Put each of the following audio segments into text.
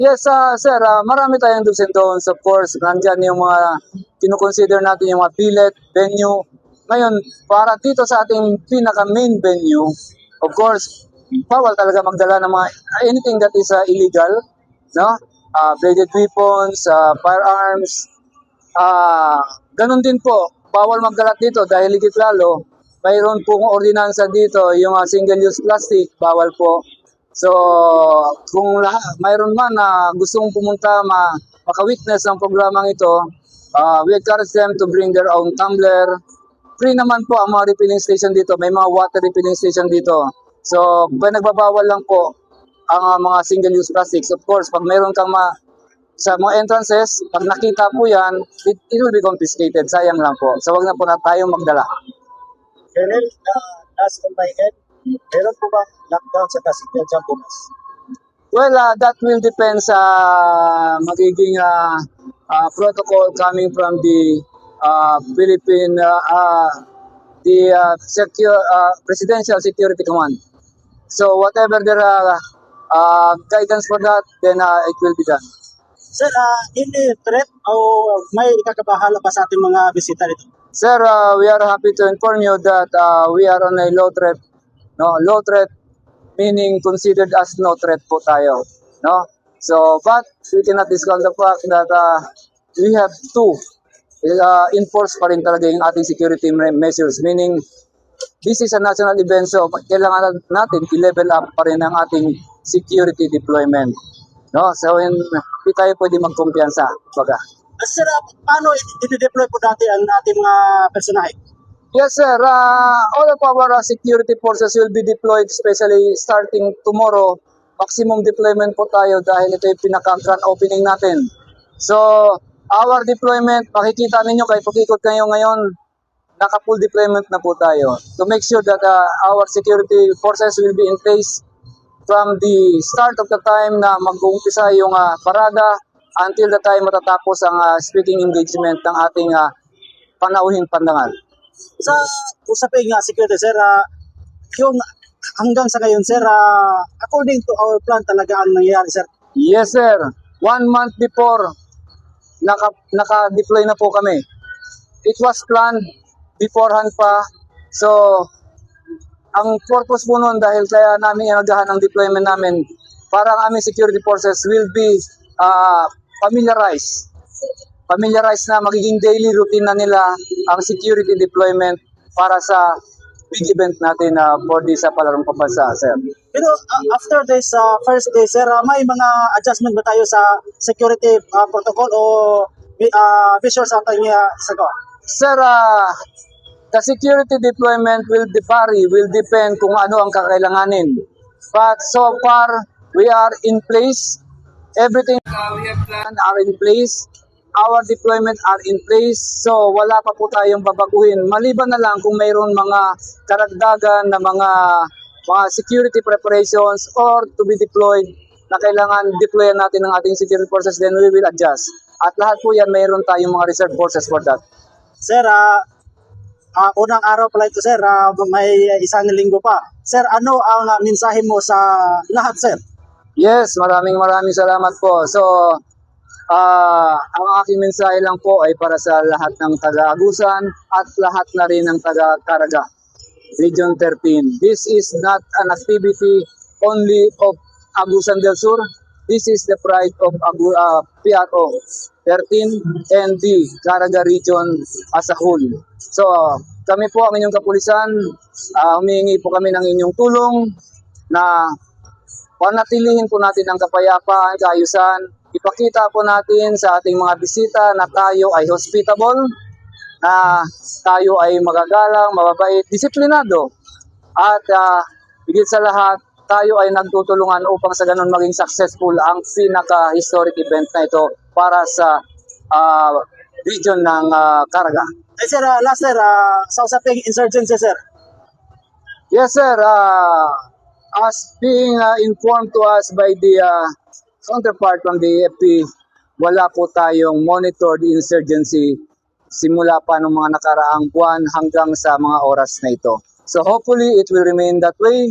Yes, sir, marami tayong do's and don'ts. Of course, nandyan yung mga kinukonsider natin yung mga billet, venue. Ngayon, para dito sa ating pinaka-main venue, of course, bawal talaga magdala ng mga anything that is illegal, no? Bladed weapons, firearms, ganun din po, bawal magkalat dito dahil higit lalo, mayroon pong ordinansa dito, yung single-use plastic, bawal po. So, kung mayroon man na gustong pumunta maka-witness ng programang ito, we encourage them to bring their own tumbler. Free naman po ang mga refilling station dito, may mga water refilling station dito. So, nagbabawal lang po ang mga single-use plastics. Of course, pag mayroon kang sa mga entrances, pag nakita po yan, it will be confiscated. Sayang lang po. So, wag na po na tayong magdala. Colonel, last on my head, meron po ba lockdown sa Tasik sa bukas? Well, that will depend sa magiging protocol coming from the Philippine Presidential Security Command. So whatever their guidance for that, then it will be done. Sir, any threat o may ikakabahala pa sa ating mga bisita dito? Sir, we are happy to inform you that we are on a low threat. No, low threat meaning considered as no threat po tayo. No? So, but we cannot discount the fact that we have to enforce pa rin talaga yung ating security measures. Meaning, this is a national event, so kailangan natin i-level up pa rin ang ating security deployment. No? So, hindi tayo pwede magkumpiyansa. Sir, paano i-deploy po dati ang ating mga personahe? Yes, sir. All of our security forces will be deployed, especially starting tomorrow. Maximum deployment po tayo dahil ito yung pinaka-grand opening natin. So, our deployment, makikita ninyo kahit pag-ikot kayo ngayon, naka-full deployment na po tayo to make sure that our security forces will be in place from the start of the time na mag-uumpisa yung parada until the time matatapos ang speaking engagement ng ating panauhin pandangal. Sa usapin nga security, sir, yung hanggang sa ngayon, sir, according to our plan talaga ang nangyayari, sir? Yes, sir. 1 month before, naka-deploy na po kami. It was planned beforehand pa. So, ang purpose po nun dahil kaya namin inagahan ang deployment namin, para ang aming security forces will be familiarized na magiging daily routine na nila ang security deployment para sa big event natin for this Palarong Pambansa, sir. Pero after this first day, sir, may mga adjustment ba tayo sa security protocol o measures sa ating sagawa? Sir, the security deployment will vary, will depend kung ano ang kakailanganin. But so far, we are in place. Everything we have planned are in place. Our deployment are in place. So wala pa po tayong babaguhin. Maliban na lang kung mayroon mga karagdagan na mga security preparations or to be deployed na kailangan deployan natin ng ating security forces, then we will adjust. At lahat po yan, mayroon tayong mga reserve forces for that. Sir, unang araw pala ito, sir, may isang linggo pa. Sir, ano ang mensahe mo sa lahat, sir? Yes, maraming salamat po. So, ang aking mensahe lang po ay para sa lahat ng taga-Agusan at lahat na rin ng taga-Caraga, Region 13. This is not an activity only of Agusan del Sur. This is the pride of PRO 13 and the Caraga region as a whole. So, kami po ang inyong kapulisan, humihingi po kami ng inyong tulong na panatilihin po natin ang kapayapaan, kaayusan. Ipakita po natin sa ating mga bisita na tayo ay hospitable, na tayo ay magagalang, mababait, disiplinado. At higit sa lahat, tayo ay nagtutulungan upang sa ganun maging successful ang pinaka-historic event na ito para sa region ng Caraga. Sir, last, sir, sa usaping insurgency, sir. Yes, sir. As being informed to us by the counterpart from the AFP, wala po tayong monitored insurgency simula pa ng mga nakaraang buwan hanggang sa mga oras na ito. So hopefully it will remain that way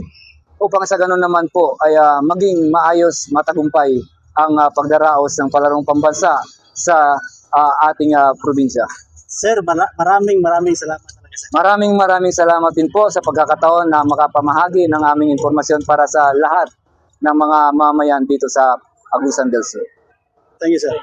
upang sa ganun naman po ay maging maayos, matagumpay ang pagdaraos ng palarong pambansa sa ating probinsya. Sir, maraming salamat talaga sir. Maraming salamat din po sa pagkakataon na makapamahagi ng aming informasyon para sa lahat ng mga mamayan dito sa Agusan del Sur. Thank you sir.